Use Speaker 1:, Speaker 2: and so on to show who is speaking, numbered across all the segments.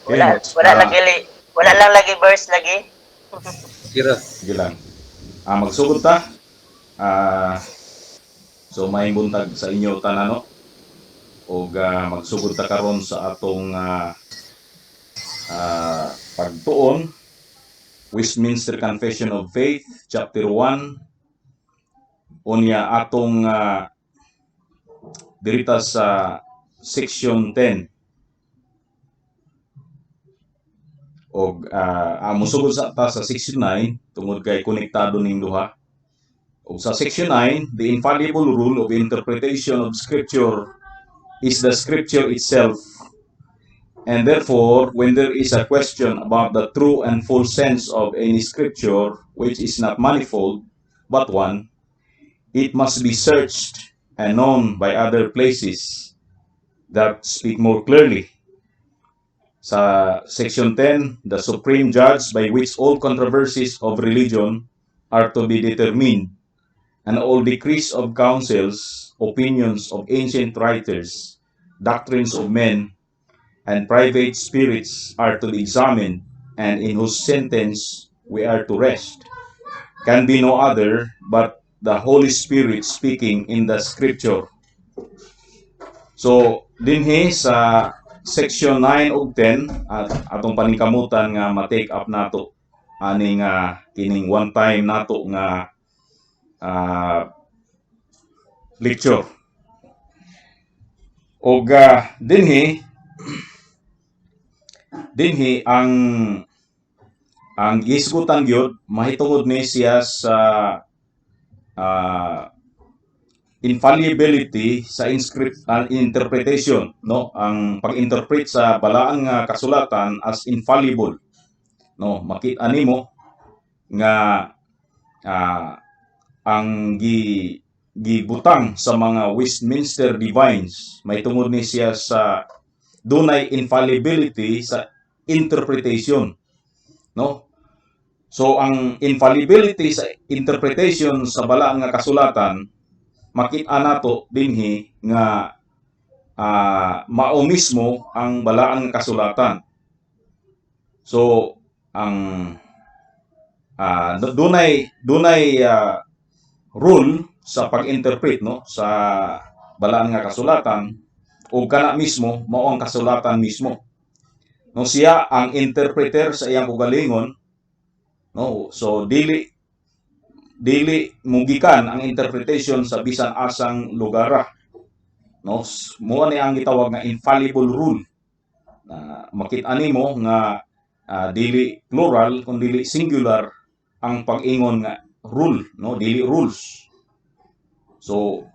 Speaker 1: Okay,
Speaker 2: Wala,
Speaker 1: next.
Speaker 2: wala lagi, wala lang lagi verse lagi.
Speaker 3: Kira.
Speaker 1: Sige lang. Magsugod ta. So may buntag sa inyo tanano. O magsugod ta karon sa atong pagtuon. Westminster Confession of Faith, chapter 1. Unya atong dirita sa section 10. O musugod sa ta sa section 9 tungod kay konektado ning duha. O sa section 9, the infallible rule of interpretation of scripture is the scripture itself. And therefore, when there is a question about the true and full sense of any scripture, which is not manifold, but one, it must be searched and known by other places that speak more clearly. Sa section 10, the supreme judge by which all controversies of religion are to be determined, and all decrees of councils, opinions of ancient writers, doctrines of men, and private spirits are to be examined, and in whose sentence we are to rest, can be no other but the Holy Spirit speaking in the scripture. So, dinhi sa section 9 ug 10 at atong paningkamutan nga ma-take up nato aning kining one time nato nga lecture. Og dinhi ang gisgutan gyud mahitungod ni siya sa infallibility sa interpretation, no, ang pag-interpret sa balaan nga kasulatan as infallible, no, makita nimo nga ang gibutang sa mga Westminster divines mahitungod ni siya sa dunay infallibility sa interpretation, no. So ang infallibility sa interpretation sa balaan nga kasulatan makita nato dinhi nga mao mismo ang balaan nga kasulatan. So ang dunay rule sa pag-interpret, no, sa balaan nga kasulatan o kana mismo mao ang kasulatan mismo, no. Siya ang interpreter sa iyang kaugalingon, no. So dili mugikan ang interpretation sa bisan asang lugar, no. Mo ni ang gitawag nga infallible rule. Makita nimo nga dili plural kundi singular ang pag-ingon nga rule, no, dili rules. So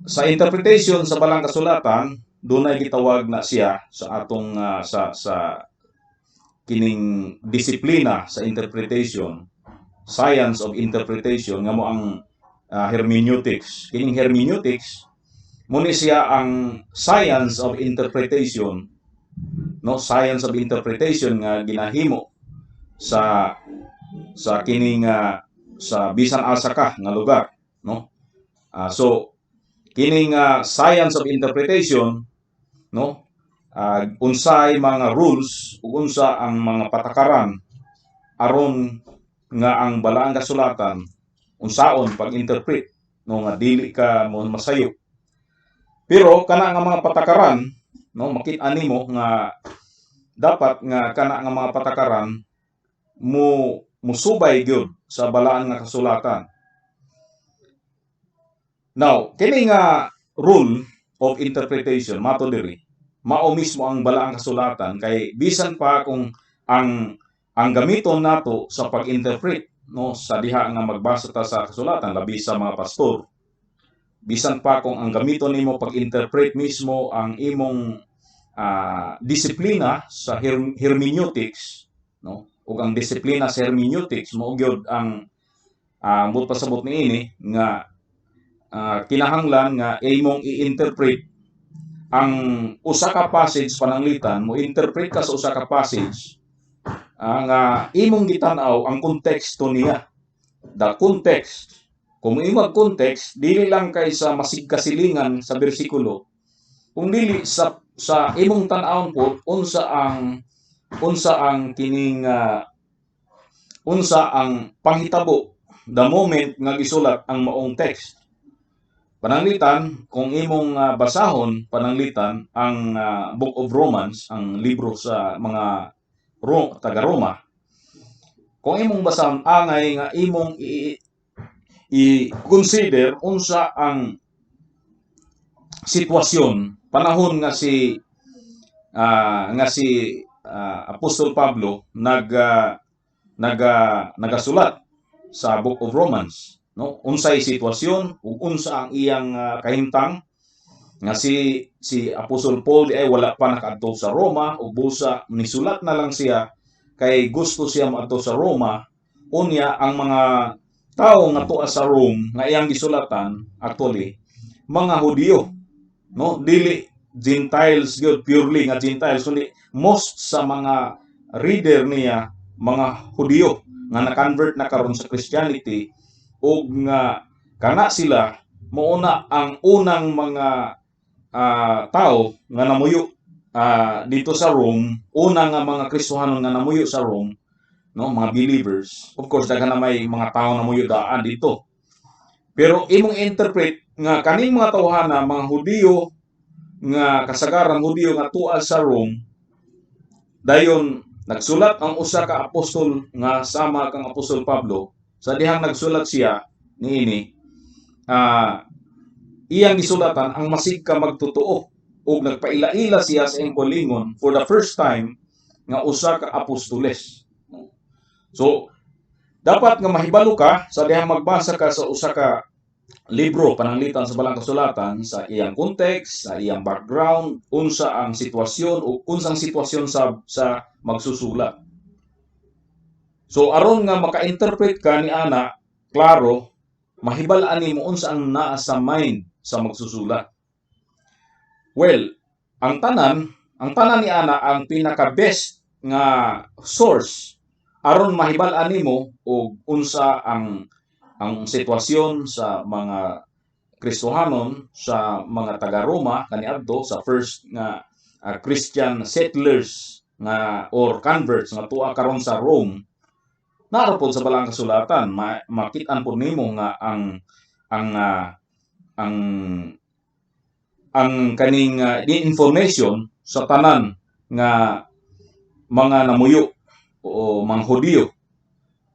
Speaker 1: sa interpretation sa balang kasulatan dunay gitawag na siya sa atong sa kining disiplina sa interpretation, science of interpretation nga mo ang hermeneutics. Kining hermeneutics mo ni siya ang science of interpretation, no, science of interpretation nga ginahimo sa kining sa bisan asa ka nga lugar, no. So kining science of interpretation, no, unsay mga rules ug unsa ang mga patakaran aron nga ang balaang kasulatan unsaon pag-interpret, no, nga dili ka mo masayo. Pero kana nga mga patakaran, no, makita nimo nga dapat nga kana nga mga patakaran musubay gyud sa balaan nga kasulatan. Now, kini nga rule of interpretation mato diri mao mismo ang balaang kasulatan kay bisan pa kung ang gamiton nato sa pag-interpret, no, sa diha nga magbasa ta sa kasulatan labi sa mga pastor, bisan pa kung ang gamiton nimo pag-interpret mismo ang imong disiplina sa hermeneutics, no, ug ang disiplina sa hermeneutics mao gyud ang but pasabot niini nga kinahanglan nga imong i-interpret ang usa ka passage pananglitan, mo interpret ka sa usa ka passage nga imong gitanaw ang konteksto niya, the context. Kung imong context dili lang kay sa masigkasilingan sa bersikulo, kung dili sa sa imong tan-awon po unsa ang kining unsa ang panghitabo the moment nga gisulat ang maong text. Pananglitan, kung imong basahon, pananglitan, ang Book of Romans, ang libro sa mga taga-Roma, kung imong basahon, angay nga imong i-consider unsa ang sitwasyon, panahon nga si Apostol Pablo nagasulat sa Book of Romans, no? Unsay sitwasyon ug unsa ang iyang kahimtang nga si Apostol Paul ay wala pa nakaadto sa Roma ug busa nisulat na lang siya kay gusto siya maadto sa Roma. Unya ang mga tao nga tuwa sa Rome nga iyang gisulatan actually mga Hudyo, no? Dili Gentiles gyud, purely nga Gentiles, kundi most sa mga reader niya mga Hudyo nga na-convert na karon sa Christianity ug nga kana sila mouna ang unang mga tao nga namuyo dito sa Rome, unang nga mga Kristohanon nga namuyo sa Rome, no, mga believers. Of course daghan na may mga tao namuyo daan dito. Pero imong interpret nga kaning mga tawhana mga Hudyo nga kasagaran Hudyo nga tuwa sa Rome, dayon nagsulat ang usa ka apostol nga sama kang Apostol Pablo. Sa dihang nagsulat siya niini, iyang gisulatan ang masig ka magtotoo ug nagpaila-ila siya sa iyang kaugalingon for the first time nga usa ka apostoles. So dapat nga mahibalo ka sa dihang magbasa ka sa usa ka libro pananglitan sa balang kasulatan sa iyang context, sa iyang background, unsa ang sitwasyon o unsang sitwasyon sa magsusulat. So aron nga maka-interpret ka ni ana klaro, mahibal-an nimo unsa ang naa sa mind sa magsusulat. Well, ang tanan ni ana ang pinaka-best nga source aron mahibal-an nimo og unsa ang sitwasyon sa mga Kristohanon sa mga taga-Roma kaniadto sa first nga Christian settlers nga or converts nga tuwa karon sa Rome. Naara pod sa balang kasulatan makit-an pod nimo nga ang kaning information sa tanan nga mga namuyo o mga Hudyo,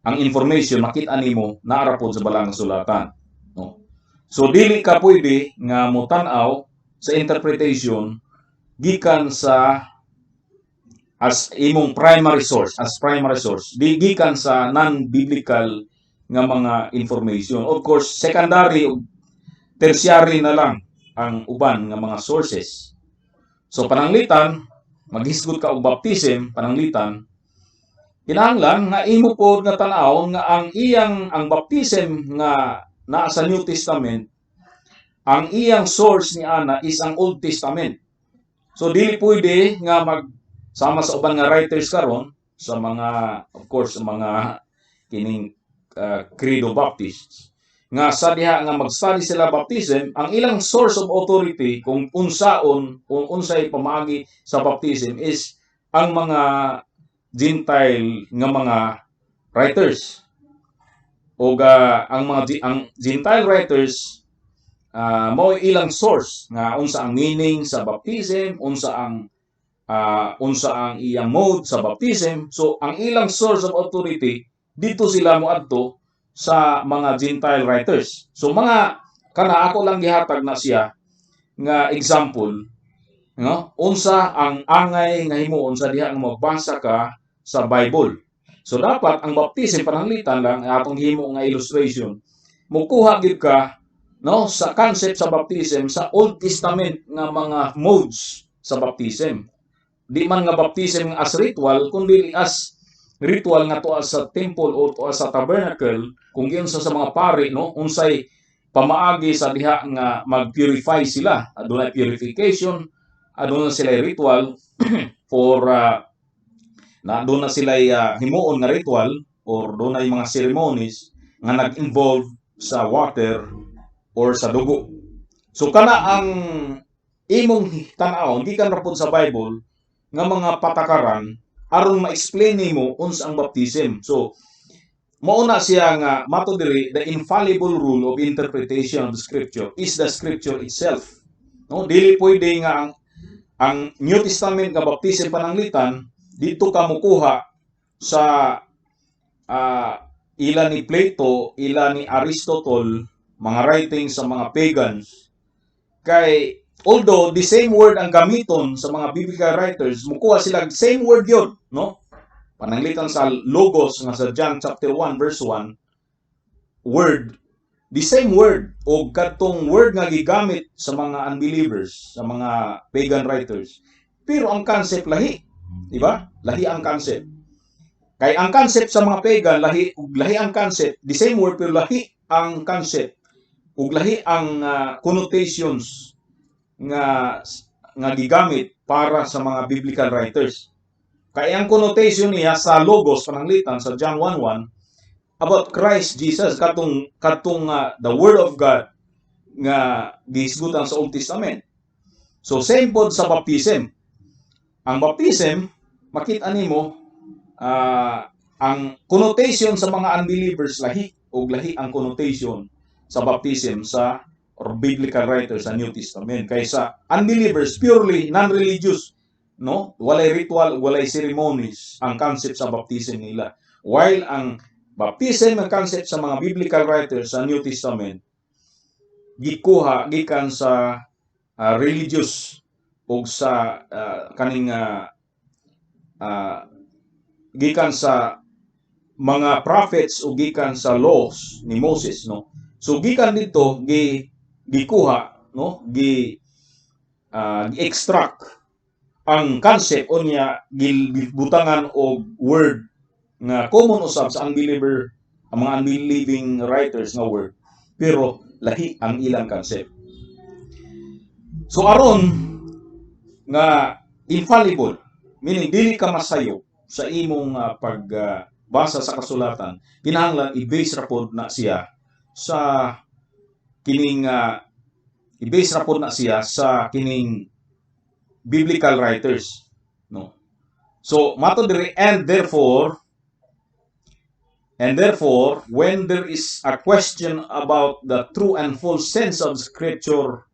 Speaker 1: ang information makita nimo naara pod sa balang kasulatan, no? So dili ka pwede nga motanaw sa interpretation gikan sa as imong primary source, di gikan sa non-biblical nga mga information. Of course, secondary o tertiary na lang ang uban nga mga sources. So pananglitan, maghisgot ka og baptism, pananglitan, kinahanglan nga imo pod nga tan-aw nga ang baptism nga naa sa New Testament, ang iyang source ni ana is ang Old Testament. So dili pwede nga sama sa uban nga writers karon sa mga, of course, mga kining Credo Baptists nga sa diha nga mag-study sila baptism, ang ilang source of authority kung unsay pamaagi sa baptism is ang mga Gentile nga mga writers. O ang Gentile writers mao ilang source nga unsa ang meaning sa baptism, unsa ang iyang mode sa baptism. So ang ilang source of authority dito sila moadto sa mga Gentile writers. So kana ako lang gihatag na siya nga example, no? Unsa ang angay nga himuon sa diha nga magbasa ka sa Bible. So dapat ang baptism pananglitan lang atong himo nga illustration. Mukuha gid ka, no, sa concept sa baptism sa Old Testament nga mga modes sa baptism. Di man nga baptism as ritual kundi as ritual nga tuwa sa temple o tuwa sa tabernacle kung giunsa sa mga pari, no, unsay pamaagi sa diha nga mag-purify sila. Adunay purification, aduna sila ritual for doon na sila himuon nga ritual or doon na mga ceremonies nga nag-involve sa water or sa dugo. So kana imong tan-aw gikan ra pod sa Bible nga mga patakaran aron ma-explain nimo unsa ang baptism. So mauna siya nga mato diri, the infallible rule of interpretation of the scripture is the scripture itself. No, dili pwede nga ang New Testament nga baptism pananglitan dito ka mokuha sa ila ni Plato, ila ni Aristotle, mga writings sa mga pagans. Kay although the same word ang gamiton sa mga biblical writers, mukuha sila same word yun, no? Pananglitan sa logos nga sa John chapter 1 verse 1, word, the same word o katong word nga gigamit sa mga unbelievers, sa mga pagan writers. Pero ang concept lahi, di ba? Lahi ang concept. Kay ang concept sa mga pagan lahi ang concept, the same word pero lahi ang concept ug lahi ang connotations nga gigamit para sa mga biblical writers. Kay ang connotation niya sa logos pananglitan sa John 1:1 about Christ Jesus katong the word of God nga gihisgutan sa Old Testament. So same pod sa baptism. Ang baptism makita nimo ang connotation sa mga unbelievers lahi o lahi ang connotation sa baptism sa or biblical writers sa New Testament. Kaysa unbelievers purely non-religious, no? Walay ritual, walay ceremonies ang concept sa baptism nila. While ang baptism ang concept sa mga biblical writers sa New Testament gikuha gikan sa religious o sa kaning gikan sa mga prophets o gikan sa laws ni Moses, no? So gikan dito gikuha, no? Gi-extract ang concept o niya gibutangan og word nga common usab sa unbeliever, ang mga unbelieving writers nga word, pero lahi ang ilang concept. So aron nga infallible, meaning dili ka masayo sa imong pagbasa sa kasulatan, kinahanglan i-base ra pod na siya sa kining i-base ra pod na siya sa kining biblical writers, no? So mato diri, and therefore when there is a question about the true and full sense of scripture,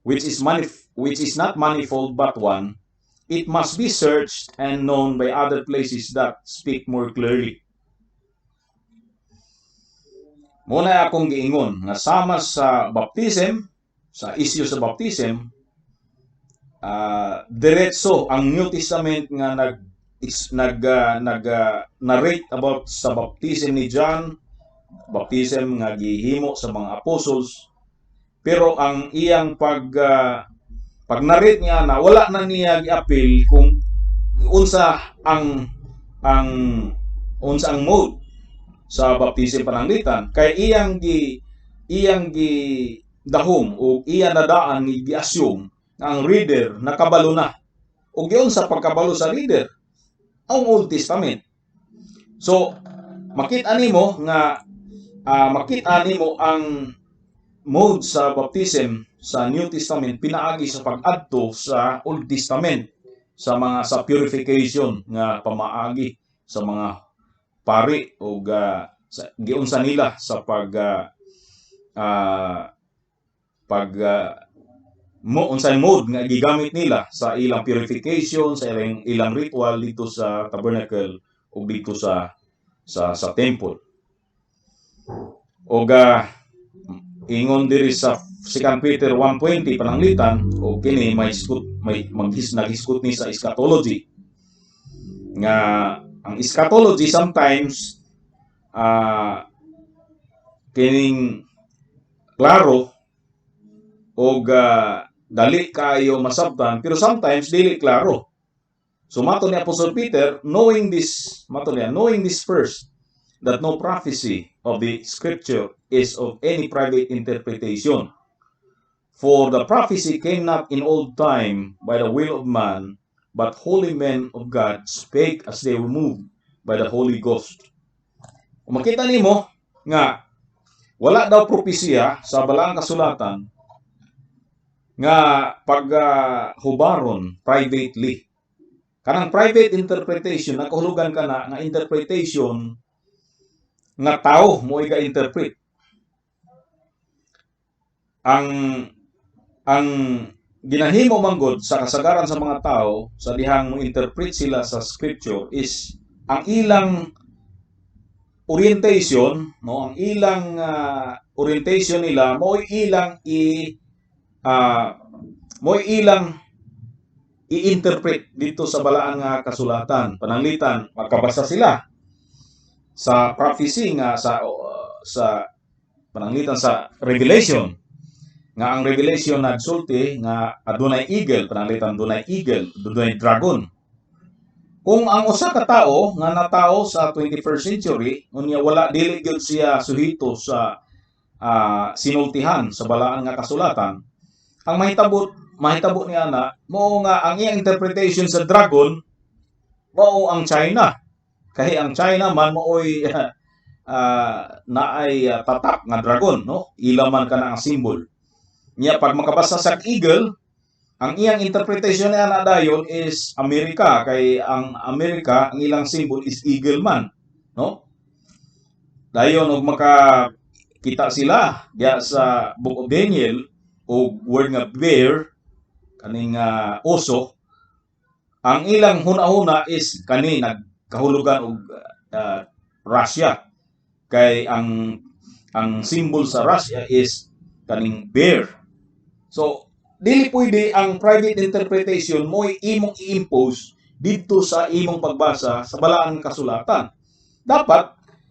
Speaker 1: which is not manifold but one, it must be searched and known by other places that speak more clearly. Muna akong giingon nga sama sa baptism, sa issue sa baptism, diretso ang New Testament nga narrate about sa baptism ni John, baptism nga gihimo sa mga apostles, pero ang iyang pag-narrate niya na wala na niya gi-appeal kung unsa ang mode sa baptism pananglitan, kay iyang gi dahom o iya nadaan ni gi-assume na ang reader nakabalo na o giyon sa pagkabalo sa reader ang Old Testament. So makita nimo ang mode sa baptism sa New Testament pinaagi sa pag-adto sa Old Testament sa purification nga pamaagi sa mga pari o giunsa nila sa unsay mode nga gigamit nila sa ilang purification, sa ilang ritual dito sa tabernacle o dito sa temple. O ingon diri sa 2 Peter 1:20 pananglitan o kini naghiskut ni sa eschatology nga ang eschatology sometimes kining klaro o dali kayo masabtan, pero sometimes dili klaro. So mato ni Apostle Peter, knowing this first, that no prophecy of the scripture is of any private interpretation. For the prophecy came not in old time by the will of man, but holy men of God spake as they were moved by the Holy Ghost. Kung makita nimo nga wala daw propesya sa balaang kasulatan nga pag hubaron privately. Kanang private interpretation nakahulugan ka na nga interpretation nga tao mo iga-interpret. Ang ginahimo manggod sa kasagaran sa mga tao sa dihang mo interpret sila sa scripture is ang ilang orientation, no, ang ilang orientation nila mo ilang mo ilang i-interpret dito sa balaan nga kasulatan. Pananglitan, magkabasa sila sa prophecy nga sa pananglitan sa Revelation. Nga ang Revelation nagsulti nga adunay eagle, pananglitan dunay eagle, dunay dragon. Kung ang usa ka tao nga natao sa 21st century, unya wala dili gyud siya suhito sa sinultihan sa balaan nga kasulatan, ang mahitabo niya na mao nga ang iyang interpretation sa dragon mao ang China. Kaya ang China man maoy naay tatak nga dragon, no? Ilaman ka na ang symbol. Niya pag makabasa sa eagle, ang iyang interpretation niya na dayon is Amerika, kay ang Amerika ang ilang symbol is eagle man, no? Dayon og makakita sila diya sa Book of Daniel o word nga bear kaning oso, ang ilang huna-huna is kani nagkahulugan og Russia, kay ang symbol sa Russia is kaning bear. So dili pwede ang private interpretation mo imong i-impose dito sa imong pagbasa sa balaan nga kasulatan. Dapat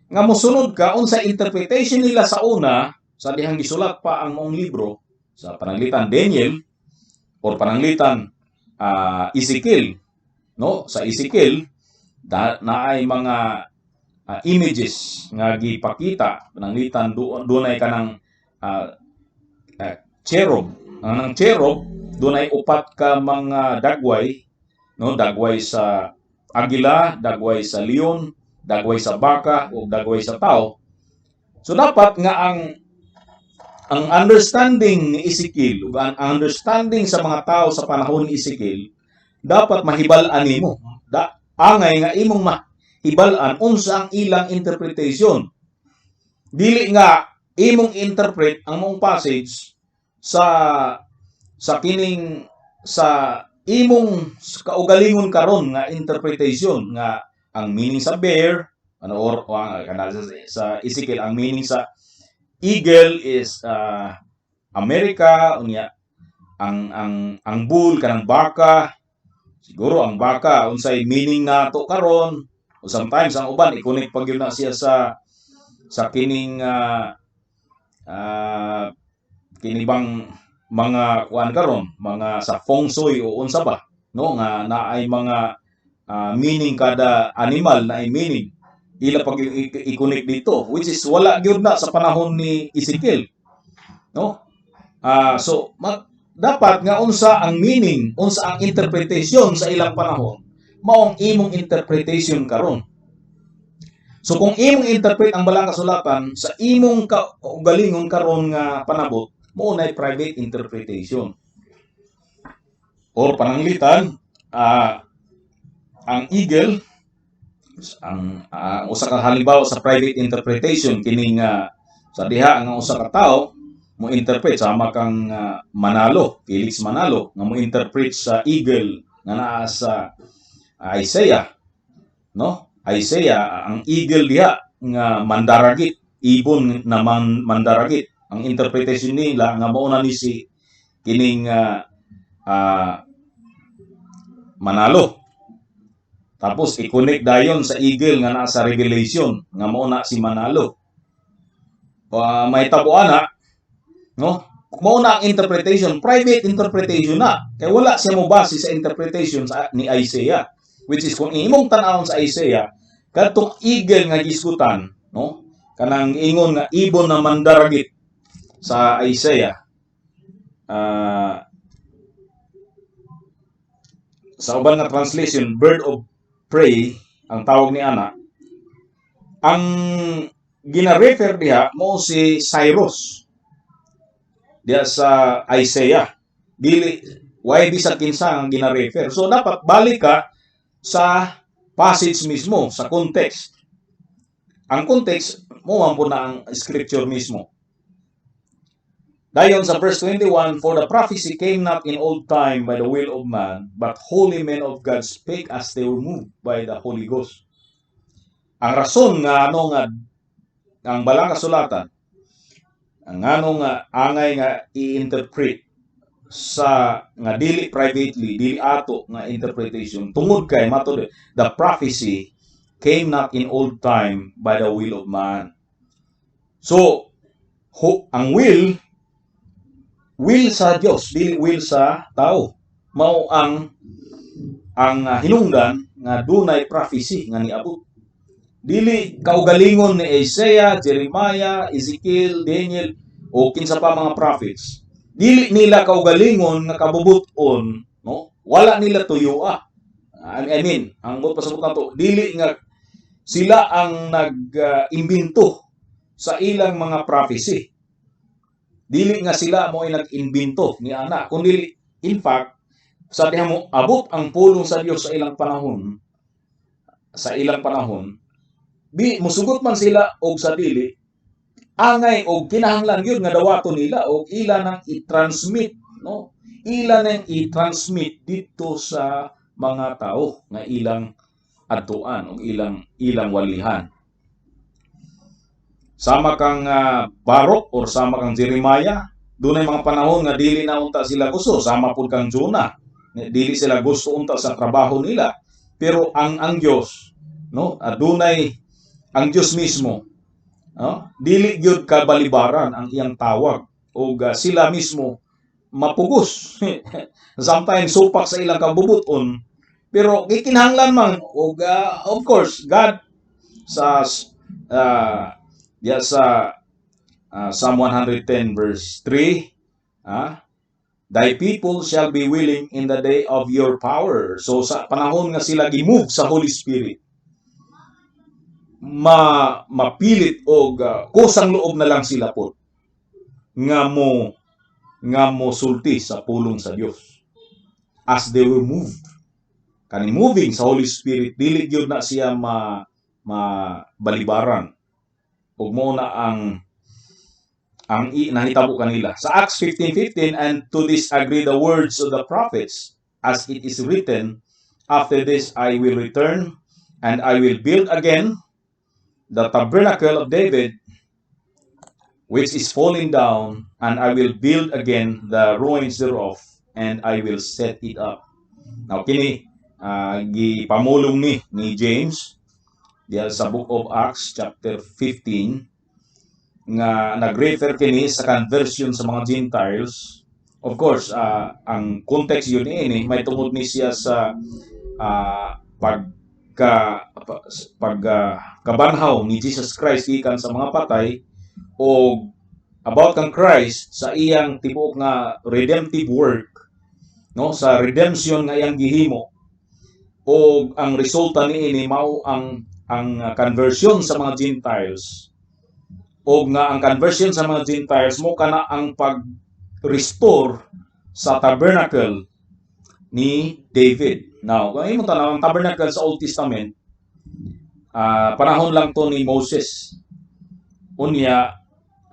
Speaker 1: nga mosunod ka unsa interpretation nila sa una sa dihang gisulat pa ang mong libro sa pananglitan Daniel or pananglitan Ezekiel, no? Sa Ezekiel naay mga images nga gipakita pananglitan dunay kanang cherub. Ang cherub dunay upat ka mga dagway, no? Dagway sa agila, dagway sa leon, dagway sa baka o dagway sa tao. So dapat nga ang understanding ni Ezekiel, ang understanding sa mga tao sa panahon ni Ezekiel, dapat mahibal-an nimo. Angay nga imong mahibal-an unsa ang ilang interpretation. Dili nga imong interpret ang mong passage sa kining sa imong kaugalingon karon nga interpretation nga ang meaning sa bear or sa Ezekiel ang meaning sa eagle is Amerika, unya ang bull kanang baka, siguro ang baka unsay meaning nato karon, o sometimes ang uban i-connect pag yun na siya sa kining kinibang mga kuan karon, mga sa feng shui o unsa ba, no, nga naay mga meaning kada animal na ay meaning ila pag i-connect dito, which is wala gyud na sa panahon ni Ezekiel, no? So dapat nga unsa ang meaning, unsa ang interpretation sa ilang panahon, mao ang imong interpretation karon. So kung imong interpret ang balang kasulatan sa imong kaugalingon karon nga panabot, mao nay private interpretation. Or pananglitan, ang eagle, ang usa ka halimbawa sa private interpretation kining sa diha nga usa ka tawo mo interpret sama kang Manalo, Felix Manalo, nga mo interpret sa eagle nga naa sa Isaiah, no? Isaiah, ang eagle diha nga mandaragit, ibon na mandaragit. Ang interpretation nila nga mao na ni si kining Manalo. Tapos i-connect dayon sa eagle nga naa sa Revelation nga mao na si Manalo. May tabuan na, no? Mao na ang interpretation, private interpretation na. Kay wala siya mo base sa interpretation ni Isaiah, which is kung imong tan-awon sa Isaiah, kadtong eagle nga gisgutan, no? Kanang ingon nga ibon na mandaragit sa Isaiah. Sa uban nga translation, bird of prey ang tawag ni ana. Ang gina-refer diha mo si Cyrus diya sa Isaiah. Dili why bisag kinsa ang gina-refer. So dapat balik ka sa passage mismo, sa context. Ang context mo man po na ang scripture mismo. Dayon sa verse 21, for the prophecy came not in old time by the will of man, but holy men of God spake as they were moved by the Holy Ghost. Ang rason nga ano nga ang balang kasulatan, ang ano nga angay nga i-interpret sa nga dili privately, dili ato nga interpretation, tungod kay matod the prophecy came not in old time by the will of man. So, ang will sa Dios, dili will sa tao. Mao ang hinungdan nga dunay prophecy nga niabot. Dili kaugalingon ni Isaiah, Jeremiah, Ezekiel, Daniel o kinsa pa mga prophets. Dili nila kaugalingon nga kabubuton, no? Wala nila tuyoa. I mean, ang pasabot nato, dili nga sila ang nag-imbento sa ilang mga prophecy. Dili nga sila mo ay nag-imbento ni ana, kundi in fact sa diha mo abot ang pulong sa Dios sa ilang panahon. Musugot man sila og sa dili angay og kinahanglan gyud nga dawaton nila og ila nang i-transmit, no? Ila nang i-transmit dito sa mga tao nga ilang adtuan og ilang walihan. Sama kang Baruch or sama kang Jeremiah, dunay mga panahon nga dili na unta sila gusto, sama pud kang Jonah. Dili sila gusto unta sa trabaho nila. Pero ang Dios, no? Adunay ang Dios mismo, no? Dili gyud kabalibaran ang iyang tawag o sila mismo mapugos. Sometimes supak sa ilang kabubuton, pero gikinahanglan man og of course God sa Psalm 110 verse 3, thy people shall be willing in the day of your power. So sa panahon nga sila gimove sa Holy Spirit, mapilit og kusang loob na lang sila po nga mo sulti sa pulong sa Dios as they were moved. Kani moving sa Holy Spirit, dili gyud na siya balibaran ug mo na ang nahitabo kanila. Sa Acts 15:15, and to this agree the words of the prophets, as it is written, after this I will return, and I will build again the tabernacle of David, which is falling down, and I will build again the ruins thereof, and I will set it up. Now, kini gipamulong ni James diya sa Book of Acts chapter 15 nga nag-refer kini sa conversion sa mga Gentiles. Of course, ang context yun ini may tungod ni siya sa pagkabanhaw ni Jesus Christ ikan sa mga patay o about kang Christ sa iyang tibuok nga redemptive work, no, sa redemption nga iyang gihimo. O ang resulta niini mao ang conversion sa mga Gentiles. O nga ang conversion sa mga Gentiles mo kana ang pag-restore sa tabernacle ni David. Now, kung imo tanaw ang tabernacle sa Old Testament, panahon lang to ni Moses. Unya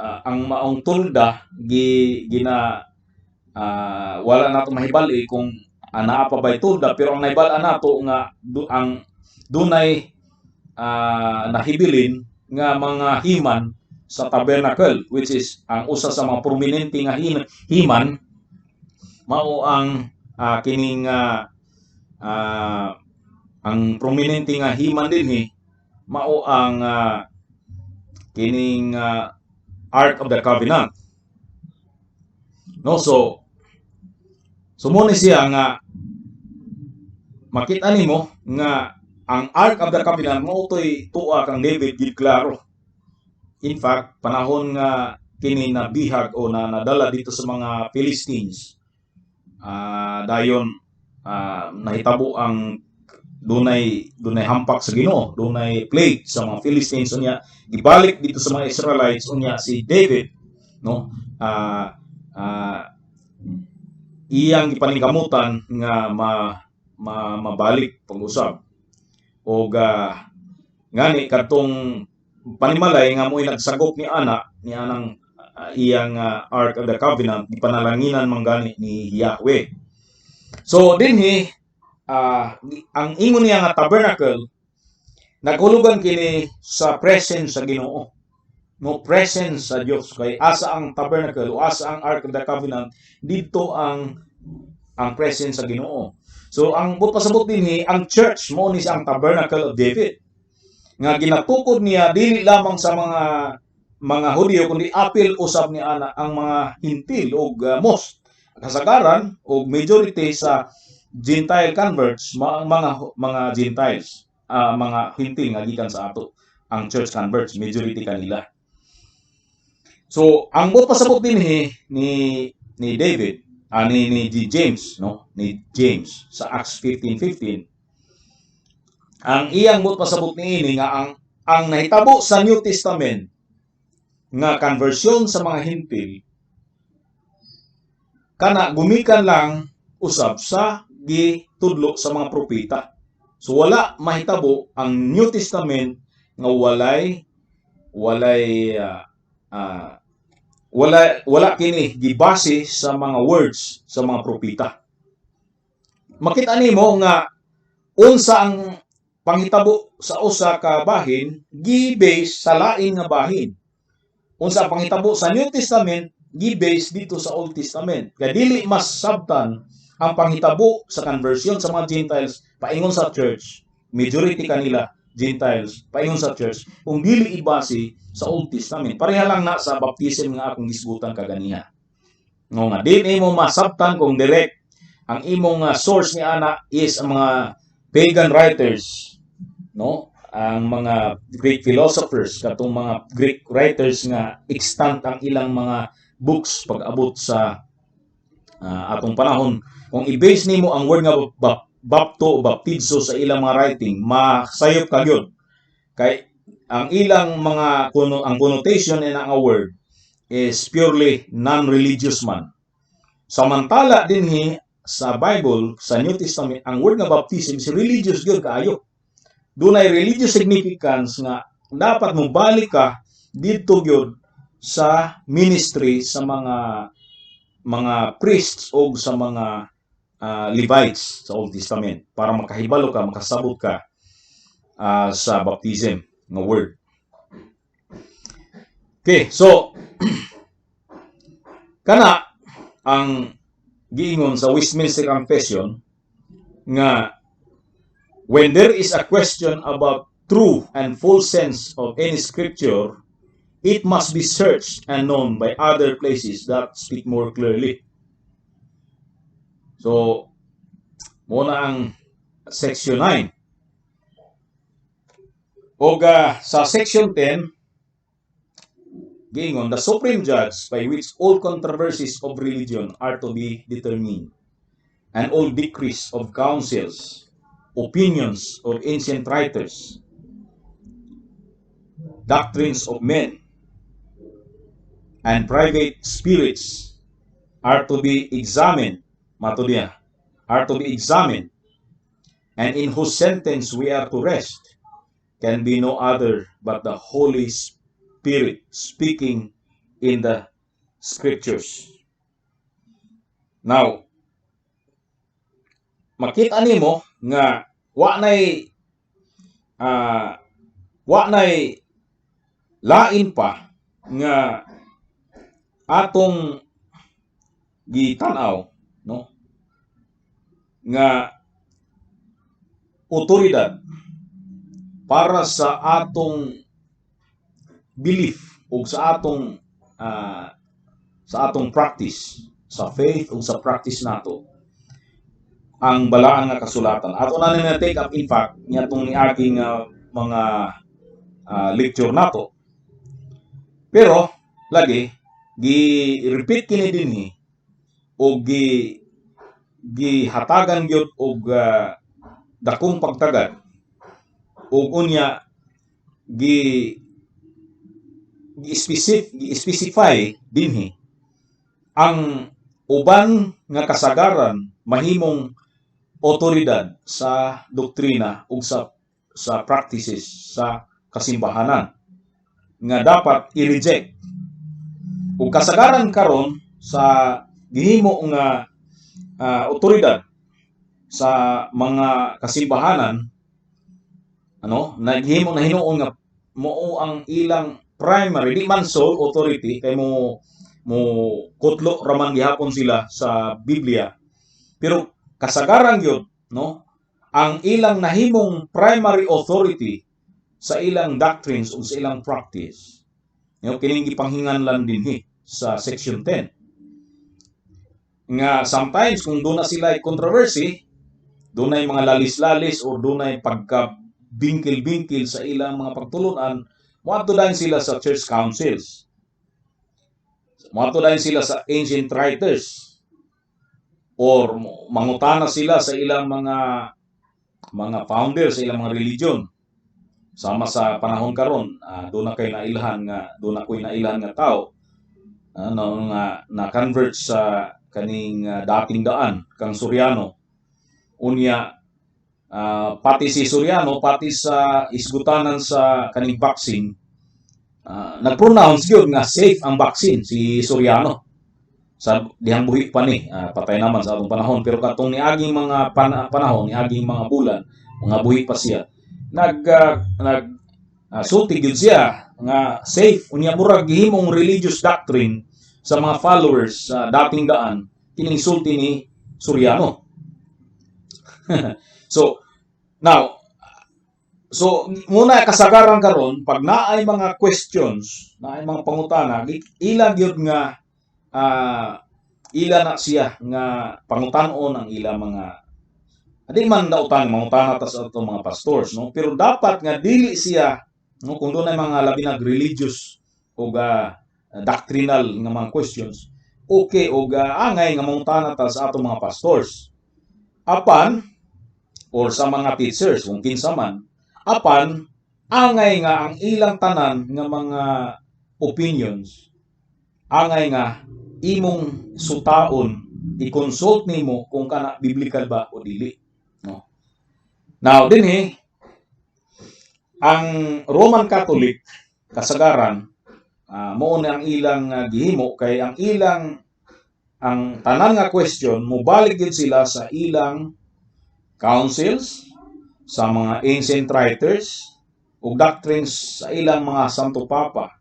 Speaker 1: ang maong tulda wala nato mahibali kung naa pa ba tulda, pero ang naibal nato nga ang dunay nahibilin nga mga himan sa tabernacle, which is ang usa sa mga prominente nga himan mao ang kining ang prominente nga himan dinhi mao ang kining Ark of the Covenant. No, so muna siya nga makita nimo nga ang Ark of the Covenant mao toy tuwa kang David gid klaro. In fact, panahon nga kini nabihag o nadala dito sa mga Philistines, dayon nahitabo ang dunay hampak sa Ginoo, dunay plague sa mga Philistines, unya gibalik dito sa mga Israelites, unya si David, no, iyang gipaningkamutan nga mabalik pag-usab og ngani kadtong panimalay nga mo'y nagsagop ni anang iyang Ark of the Covenant gipanalanginan man gani ni Yahweh. So dinhi ang ingon niya nga tabernacle naghulugan kini sa presence sa Ginoo. No presence sa Dios kay asa ang tabernacle o asa ang Ark of the Covenant dito ang presence sa Ginoo. So ang pasabot dinhi ang church mo ni ang tabernacle of David nga ginatukod niya dili lamang sa mga Hudyo kundi apil usab ni ana ang mga hintil og most kasagaran og majority sa Gentile converts mga Gentiles mga hintil nga gikan sa ato ang church converts majority kanila. So ang pasabot dinhi ni David ni James no ni James sa Acts 15:15 ang iyang pasabot niini nga ang nahitabo sa New Testament nga conversion sa mga hintil kana gumikan lang usab sa gitudlo sa mga propeta. So wala mahitabo ang New Testament nga wala kini gibase sa mga words sa mga propeta. Makita nimo nga unsa ang panghitabo sa usa ka bahin gi-base sa lain nga bahin. Unsa ang panghitabo sa New Testament gi-base dito sa Old Testament. Kaya dili mas sabtan ang panghitabo sa conversion sa mga Gentiles paingon sa church, majority kanila Gentiles paingon sa church kung dili ibase sa Old Testament. Pareha lang na sa baptism nga akong gisgutan kaganiha. No nga dili mo masabtan kung direct ang imong source ni ana is ang mga pagan writers, no? Ang mga Greek philosophers, katong mga Greek writers nga extant ang ilang mga books pag-abot sa atong panahon. Kung i-base nimo ang word nga bapto o baptizo sa ilang mga writing, masayop ka gyud. Kay ang ilang mga ang connotation in ang word is purely non-religious man. Samantala dinhi sa Bible, sa New Testament, ang word nga baptism is religious gyud kaayo. Dunay religious significance nga dapat mo balik ka dito gyud sa ministry sa mga priests o sa mga Levites sa Old Testament para makahibalo ka, makasabot ka sa baptism nga word. Okay, so kana ang giingon sa Westminster Confession nga when there is a question about true and full sense of any scripture, it must be searched and known by other places that speak more clearly. So, muna ang section 9. O sa section 10, giingon, the supreme judge by which all controversies of religion are to be determined, and all decrees of councils, opinions of ancient writers, doctrines of men, and private spirits are to be examined, and in whose sentence we are to rest, can be no other but the Holy Spirit speaking in the scriptures. Now, makita nimo nga wa nay lain pa nga atong gitanaw, no, nga otoridad para sa atong belief o sa atong practice sa faith o sa practice nato ang balaan nga kasulatan. Ato na take up in fact niatong niaging mga lecture nato. Pero lagi gi-repeat kini dinhi o gihatagan gyud og dakong pagtagad ug unya gi-specify dinhi ang uban nga kasagaran mahimong otoridad sa doktrina ug sa practices sa kasimbahanan nga dapat i-reject. Ug kasagaran karon sa gihimo nga otoridad sa mga kasimbahanan, naghimo na hinuon nga mo ang ilang primary, di man sole authority, kay mo kutlo raman gihapon sila sa Biblia, pero kasagaran yun, ang ilang nahimong primary authority sa ilang doctrines o sa ilang practice, kining gipanghinganlan din sa section 10 nga sometimes kung doon na sila controversy, doon na mga lalis-lalis o doon na pagka-bingkil-bingkil sa ilang mga pagtulunan, muadto dahil sila sa church councils, muadto dahil sila sa ancient writers, or mangutana sila sa ilang mga founders sa ilang mga religion. Sama sa panahon karon, doon na kayo nailhan nga tao na convert sa kaning dating daan kang Suryano. Unya pati si Suryano, pati sa isgutanan sa kaning vaccine, nag-pronounce yun nga safe ang vaccine si Suryano. Sa dihang buhi pa ni, patay naman sa atong panahon, pero katong niaging mga panahon, niaging mga bulan, mga buhi pa siya, sulti gyud siya nga safe. Unya murag gihimong religious doctrine sa mga followers sa dating daan kining sulti ni Suryano. So muna kasagaran karon pag naay mga questions, naay mga pangutana, ilang gyud nga ila na siya nga pangutanon ang ila mga di man dautan mangutana ta sa ato mga pastors, pero dapat nga dili siya kung doon ay mga labi na religious o doctrinal nga mga questions, okay o angay nga mangutana ta sa ato mga pastors apan or sa mga teachers kung kinsa man, apan angay nga ang ilang tanan nga mga opinions, angay nga imong sutaon, i-consult nimo kung kana biblical ba o dili. Now dinhi ang Roman Catholic kasagaran, mao na ang ilang gihimo, kay ang tanan nga question mobalik gid sila sa ilang councils, sa mga ancient writers ug doctrines sa ilang mga santo papa.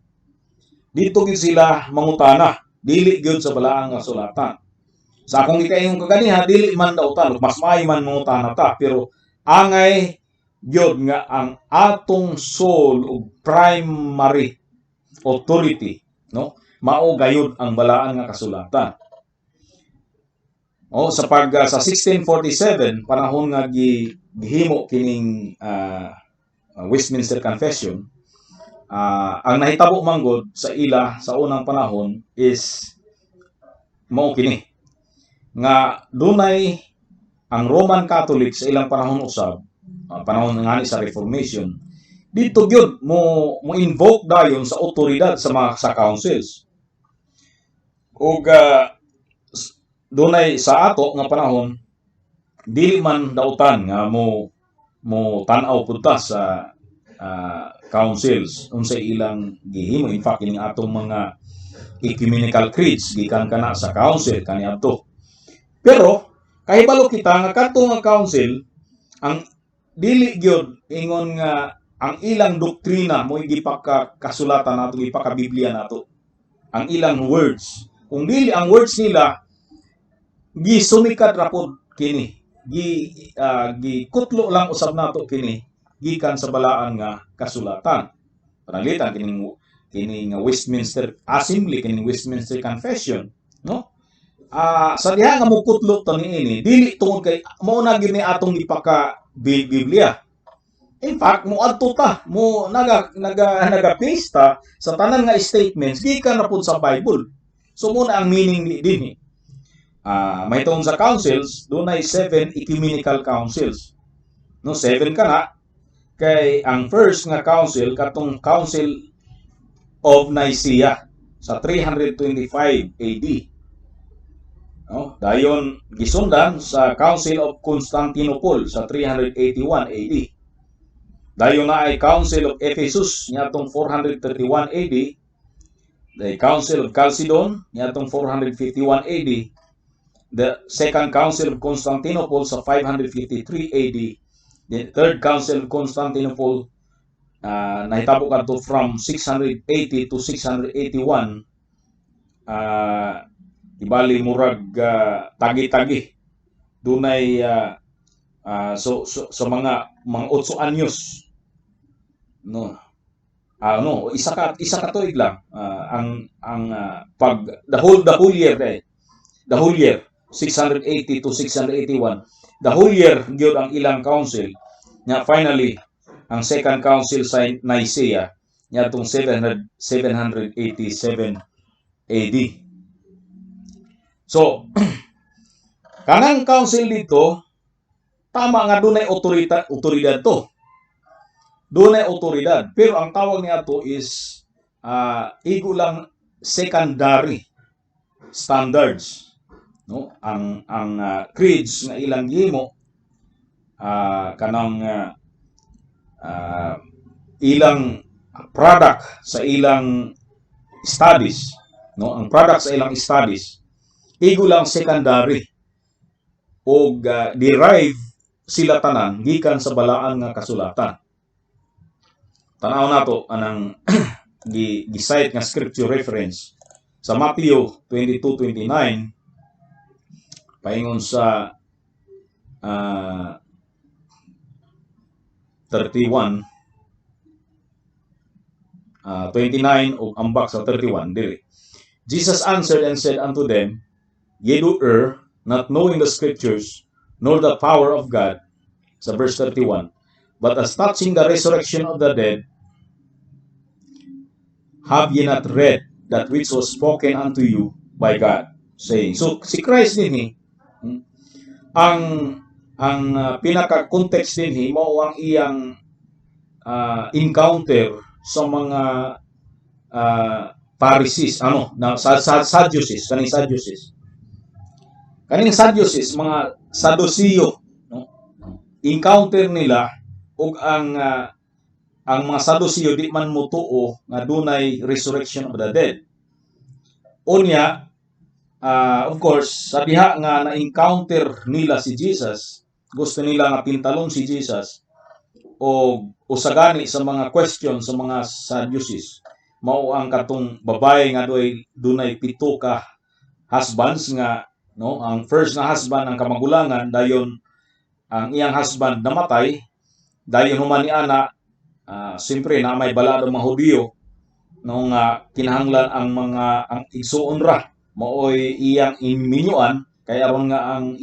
Speaker 1: Dito gid sila mangutana, dili gyud sa balaang nga sulatan. Sa akong gikayong kaganiha, dili man daw ta, mas maayo man mangutana ta, pero angay gyud nga ang atong sole o primary authority, mao gayud ang balaan nga kasulatan. Sa 1647 panahon nga gihimo kining Westminster Confession, ang nahitabo manggod sa ila sa unang panahon is mao kini nga dunay ang Roman Catholic sa ilang panahon usab, panahon nga sa Reformation, dito gyud mo invoke dayon sa otoridad sa councils. Ug dunay sa ato nga panahon dili man dautan nga mo tan-aw punta sa councils unsay ilang gihimo. In fact, ining atong mga ecumenical creeds gikan kana sa council kaniadto. Pero kahibalo kita nga kadto nga council ang dili gyud ingon nga ang ilang doktrina mo gipakasulatan nato, gipaka-Biblia nato, ang ilang words. Kung dili ang words nila gisumikat ra pod kini, gikutlo lang usab nato kini gikan sa balaan nga kasulatan. Panalitan kining Westminster Assembly, kining Westminster Confession, sa diha nga mukutlo to niini, dili tungod kay mao na gyud ni atong ipaka Biblia. In fact, moadto ta, naga-paste ta sa tanan nga statements gikan na pud sa Bible. So muna ang meaning dinhi. May tungod sa councils, dunay 7 ecumenical councils. 7 kana kay ang first nga council katong Council of Nicaea sa 325 AD. No? Dayon gisundan sa Council of Constantinople sa 381 AD. Dayon na ay Council of Ephesus niadtong 431 AD. The Council of Chalcedon niadtong 451 AD. The Second Council of Constantinople sa 553 AD. The Third Council of Constantinople nahitabo kadto from 680 to 681. Ibali murag tagi-tagi. Dunay so mga 8 anyos. No. Isa ka tuig lang ang pag the whole year the whole year 680 to 681. The whole year gyud ang ilang council. Nya finally ang second council sa Nicaea niadtong 787 AD. So kanang council dito tama nga dunay otoridad to. Dunay otoridad, pero ang tawag niya to is igo lang secondary standards. No, ang creeds nga ilang gihimo kanang ilang product sa ilang studies, no, ang product sa ilang studies igo lang secondary o derive sila tanan gikan sa balaan nga kasulatan. Tanaw nato anang gi-cite nga scripture reference sa Matthew 22:29 paingon sa 31 29 o ambak sa 31 dili. Jesus answered and said unto them, Ye do err, not knowing the scriptures, nor the power of God. Sa verse 31. But as touching the resurrection of the dead, have ye not read that which was spoken unto you by God, saying. So si Christ din ang pinaka-context din mao ang iyang encounter sa mga Pharisees, Sadducees, kaning Sadducees, mga Saduceo, no? Encounter nila ug ang mga Saduceo di man mutuo nga dunay resurrection of the dead. Unya, of course, sa diha nga na-encounter nila si Jesus, gusto nila nga pintalon si Jesus o usagani sa mga question sa mga Sadducees. Mao ang katong babae nga dunay 7 ka husbands nga, no, ang first na husband ang kamagulangan, dayon ang iyang husband namatay, dayon human ni ana siyempre na may balado mga Hudiyo nung kinahanglan ang igsuon ra maoy iyang iminyuan kay aron nga ang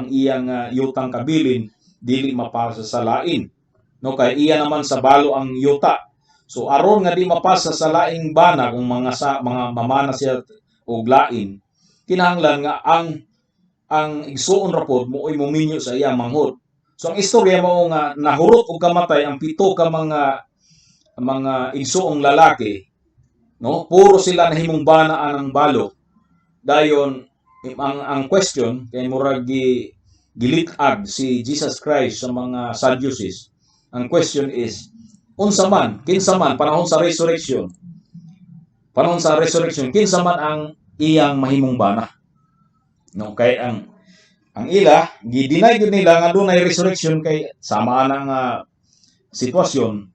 Speaker 1: iyang yutang kabilin dili mapasa sa lain, no, kay iya naman sa balo ang yuta. So aron nga di mapasa sa laing bana kung mga mamana siya og lain, kinahanglan nga ang igsuon ra pod mo'y muminyo sa iyang manghod. So ang istorya mao nga nahurot og kamatay ang 7 ka mga igsuong lalaki, no, puro sila nahimong bana ang balo. Dayon ang question kay murag gilitag si Jesus Christ sa mga Sadducees. Ang question is kinsa man panahon sa resurrection kinsa man ang iyang mahimong bana, no, kay ang ila gi-deny gud nila nga dunay resurrection kay sama nang sitwasyon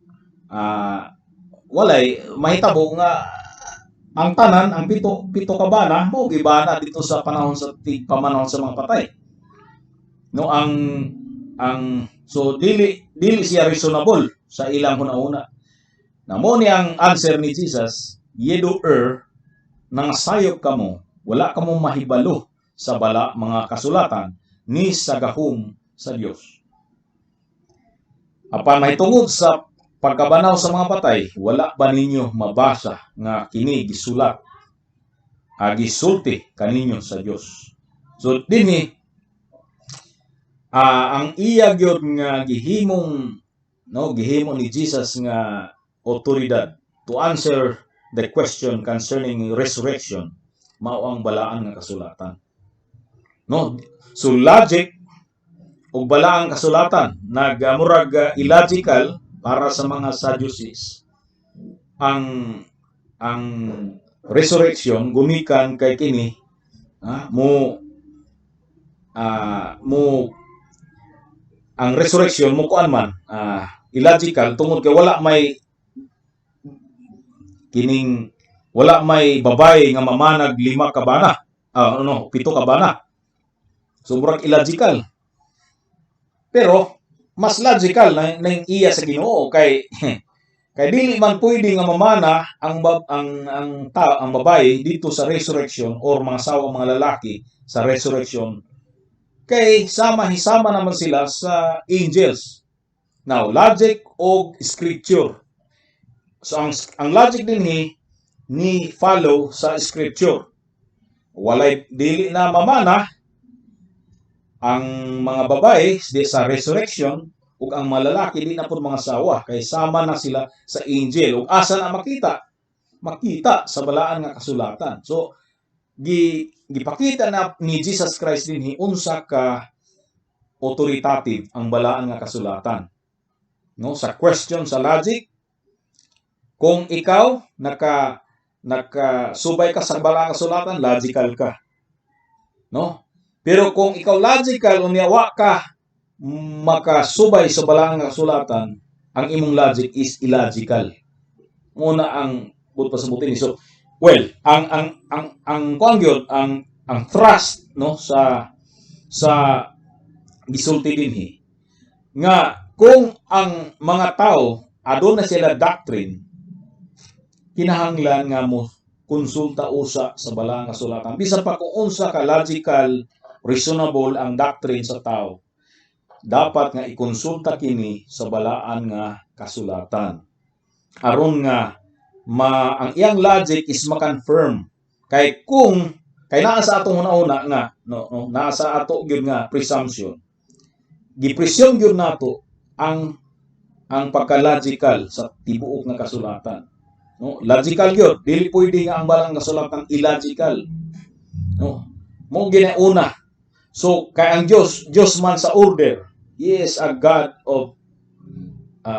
Speaker 1: walay mahitabo nga ang tanan ang pito ka bana mao gibana dito sa panahon sa pamanahon sa mga patay, no, so dili siya reasonable sa ilang hunahuna. Namo ni ang answer ni Jesus, ye do err, nangasayop kamo, wala kamo mahibalo sa bala mga kasulatan ni sa gahom sa Dios. Apan mahitungod sa pagkabanaw sa mga patay, wala ba ninyo mabasa nga kini gisulat gisulti kaninyo sa Dios. So dinhi ang iya gyud nga gihimo ni Jesus nga otoridad to answer the question concerning resurrection mao ang balaan nga kasulatan. No? So logic ug balaang kasulatan nagmurag illogical para sa mga Sadducees ang resurrection gumikan kay kini mo ang resurrection mo kuan man illogical tungod kay wala may babae nga mamanag 5 ka bana 7 ka bana. So murag illogical. Pero mas logical na iya sa Ginoo kay kay dili man pwede nga mamana ang babae dito sa resurrection or mga asawa mga lalaki sa resurrection kay sama-hisama naman sila sa angels. Now, logic o scripture. So ang logic din ni follow sa scripture. Walay dili na mamana ang mga babae sa resurrection ug ang mga lalaki di na pud mga asawa kay sama na sila sa angel ug asa na makita sa balaan nga kasulatan. So gipakita na ni Jesus Christ dinhi unsa ka authoritative ang balaan nga kasulatan. No, sa question sa logic, kung ikaw nakasubay ka sa balaan nga kasulatan, logical ka. No? Pero kung ikaw logical unya wa ka makasubay sa balaan nga kasulatan, ang imong logic is illogical. Muna ang pasabutin ni. So, well, ang thrust no sa gisulti dinhi nga kung ang mga tao aduna sila doctrine, kinahanglan nga mo konsulta usa sa balaan nga kasulatan. Bisan pa kung unsa ka logical, reasonable ang doctrine sa tao, dapat nga ikonsulta kini sa balaan nga kasulatan. Aron nga ang iyang logic is ma-confirm. Kay naa sa atong una nga naa sa ato gyud nga presumption. Gipresume gyud nato ang pagka-logical sa tibuok nga kasulatan. No, logical gyud, dili pwede nga ang balang kasulatan illogical. No, mo ginauna. So kay ang Dios man sa order. He is a God of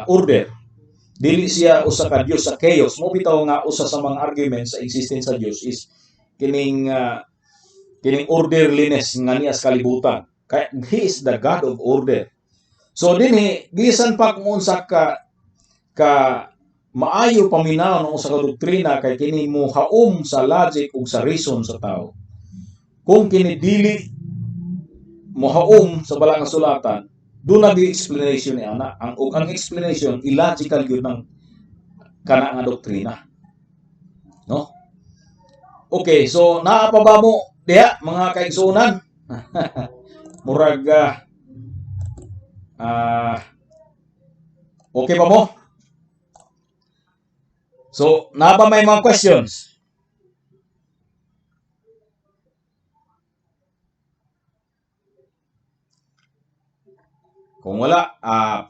Speaker 1: order. Dili siya usa ka Dios sa chaos. Mo bitaw nga usa sa mga arguments sa existence sa Dios is kining orderliness nga niya sa kalibutan. Kaya he is the God of order. So dinhi bisan pa kung unsa ka maayo paminaw ng usa ka doktrina kay kini mo haom sa logic ug sa reason sa tao. Kung kini dili mo haom sa balang nga sulatan, doon na di explanation ni ana. Ang explanation illogical gyud ng kana nga doktrina. No? Okay, so naa pa ba mo diha mga kaigsuonan? Murag okay pa mo? So, naa ba may mga questions? Kung wala,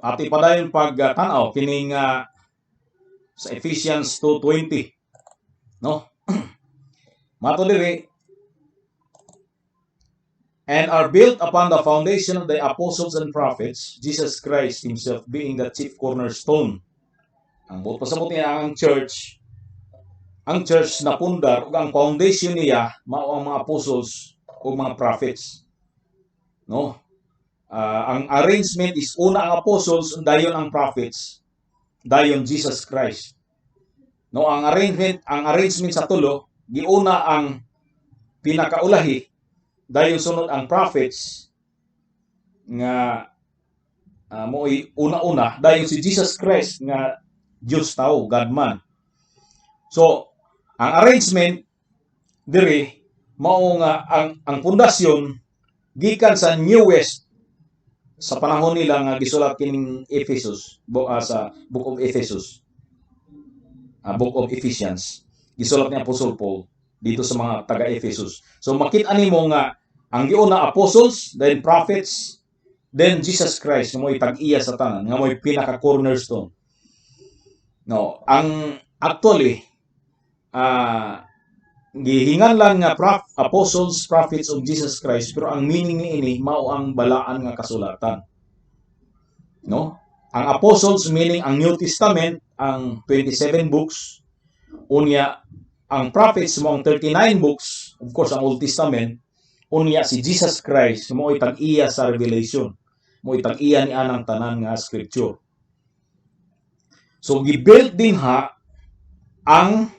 Speaker 1: ati pa dayon pagtanaw kining sa Ephesians 2:20. No? Mato diri, and are built upon the foundation of the apostles and prophets, Jesus Christ himself being the chief cornerstone. Ang buot pasabot niya ang church na pundar ug ang foundation niya mao ang mga apostles ug mga prophets. No? Ang arrangement is una ang apostles, dayon ang prophets, dayon Jesus Christ. No, ang arrangement sa tulo, giuna ang pinakaulahi, dayon sunod ang prophets nga mo'y una-una, dayon si Jesus Christ nga Diyos tao, God man. So, ang arrangement diri mao nga ang pundasyon gikan sa New West sa panahon nila nga gisulat kining Ephesus sa Book of Ephesus. Book of Ephesians. Gisulat ni Apostle Paul dito sa mga taga-Ephesus. So makita nimo nga ang giuna apostles, then prophets, then Jesus Christ nga mo'y tag-iya sa tanan, nga mo'y pinaka cornerstone. No, ang actually gihinganlan nga apostles, prophets of Jesus Christ, pero ang meaning niini mao ang balaan nga kasulatan. No? Ang apostles meaning ang New Testament, ang 27 books, unya ang prophets mo ang 39 books, of course ang Old Testament, unya si Jesus Christ mo itag-iya sa Revelation, mo itag-iya ni anang tanan nga scripture. So gibuild din ha ang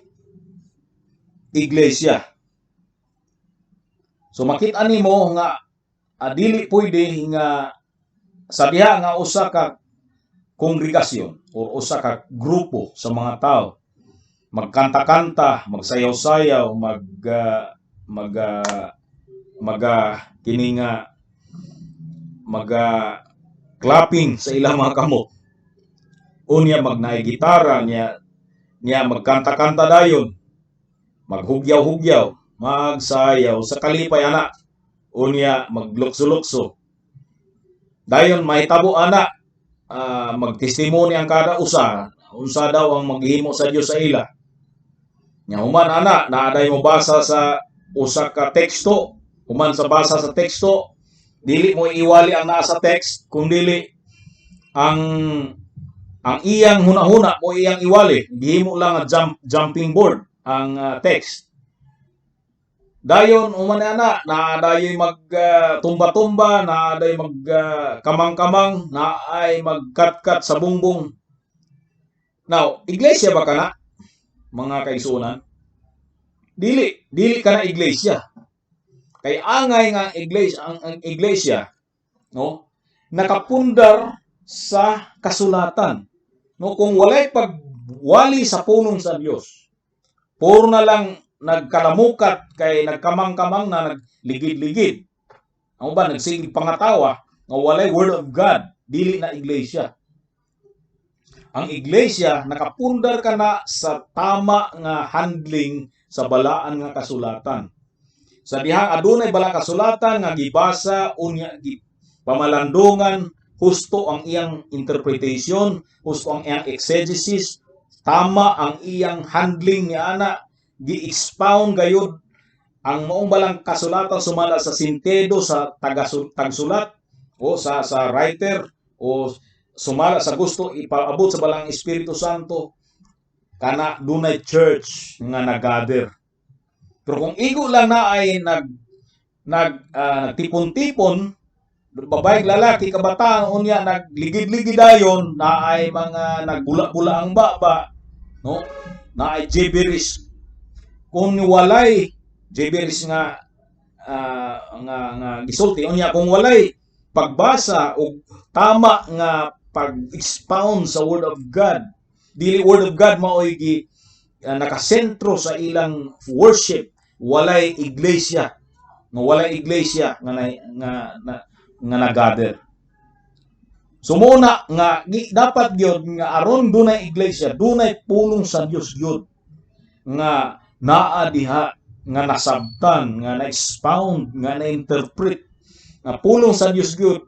Speaker 1: iglesia. So makita nimo nga dili pwede nga sa diha nga usa ka kongregasyon o usa ka grupo sa mga tao magkanta-kanta, magsayaw-sayaw, kining clapping sa ilang mga kamot. Unya magnaay gitara niya magkanta-kanta dayon, maghugyaw-hugyaw, magsayaw sa kalipay ana. Unya maglukso-lukso. Dayon mahitabo ana magtestimony ang kada usa unsa daw ang maghimo sa Dios sa ila. Nya human ana naaday mo basa sa usa ka teksto, human sa basa sa teksto, dili mo iwali ang naa sa text, kundi ang iyang hunahuna mo iyang iwali, gihimo lang nga jumping board ang text. Dayon human ana naadayoy magtumba-tumba, naaday kamang-kamang, naay magkat-kat sa bungbong. Now, iglesia ba kana? Mga kaisunan, dili kana iglesia. Kay angay nga ang iglesia, no, nakapundar sa kasulatan. No, kung walay pagwali sa punong sa Dios, puro na lang nagkalamukat kay nagkamang-kamang na nagligid-ligid. Ano ba nagsigig pangatawa nga walay word of God, dili na iglesia. Ang iglesia nakapundar kana sa tama nga handling sa balaan nga kasulatan. Sa dihang adunay balang kasulatan nga gibasa unya pamalandungan, husto ang iyang interpretation, husto ang iyang exegesis, tama ang iyang handling ni ana, gi-expound gayud ang maong balang kasulatan sumala sa sintedo sa tagsulat o sa writer o sumala sa gusto ipaabot sa balang Espiritu Santo, kana dunay church nga nag-gather. Pero kung igo lang na ay nagtipon-tipon, babae lalaki kabataan unya nagligid-ligid dayon, na ay mga nagbula-bula ang baba, no, na ay gibberish. Kung walay gibberish nga gisulti unya, kung walay pagbasa o tama nga pag-expound sa Word of God, dili Word of God mao'y nakasentro sa ilang worship, walay iglesia nga nag-gather. So muna nga dapat gyud nga aron dunay iglesia, dunay pulong sa Dios gyud nga naa diha, nga nasabtan, nga na-expound, nga na-interpret, nga pulong sa Dios gyud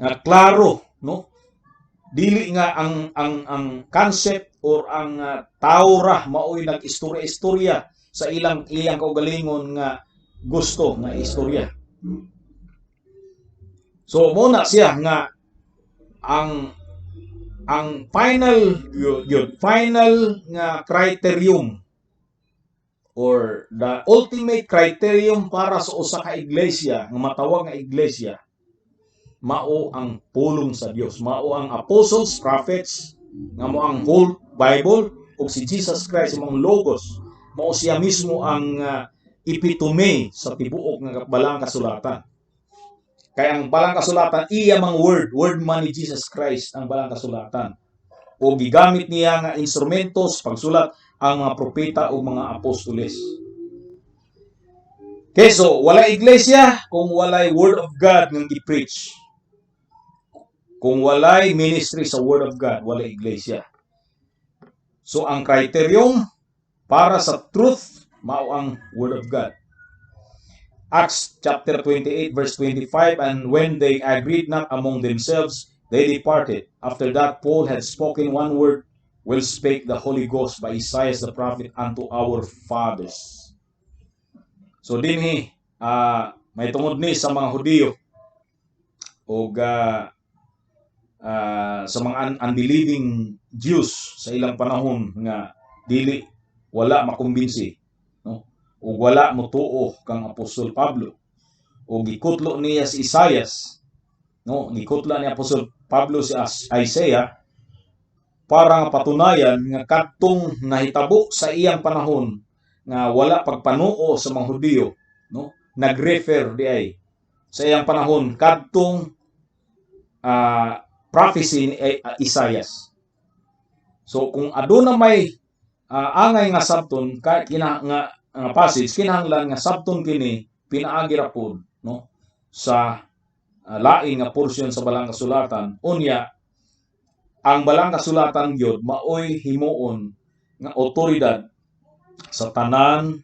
Speaker 1: nga klaro, no? Dili nga ang concept or ang tao ra mao'y nag-istorya-istorya sa iyang kaugalingon nga gusto nga istorya. So muna siya nga ang final nga criterion or the ultimate criterion para sa usa ka iglesia nga matawag nga iglesia, mao ang pulong sa Dios, mao ang apostles, prophets, nga mo ang whole Bible, ug si Jesus Christ mao ang logos, mao siya mismo ang epitome sa tibuok nga balang kasulatan. Kaya ang balang kasulatan iya mang word man ni Jesus Christ ang balang kasulatan. O gigamit niya nga instrumentos pagsulat ang mga propeta o mga apostoles. Okay, so wala iglesia kung walay word of God nga gi-preach. Kung walay ministry sa Word of God, walay iglesia. So, ang kriterium para sa truth, mao ang Word of God. Acts chapter 28, verse 25, and when they agreed not among themselves, they departed. After that, Paul had spoken one word, will spake the Holy Ghost by Isaiah the prophet unto our fathers. So dinhi may tungod ni sa mga Hudiyo o sa mga unbelieving Jews sa ilang panahon nga dili wala makumbinsi, no? O wala motuo kang Apostol Pablo o gikutlo niya si Isaias, no? Gikutlo ni Apostol Pablo si Isaiah para nga patunayan nga kadtong nahitabo sa iyang panahon nga wala pagpanuo sa mga Hudiyo, no? Nagrefer di ay sa iyang panahon kadtong prophecy ni Isaias. So kung aduna may angay nga sabton nga passage kinahanglan nga sabton kini pinaagi ra pod, no, sa laing nga portion sa Balang Kasulatan. Unya ang Balang Kasulatan gyud maoy himuon nga otoridad sa tanan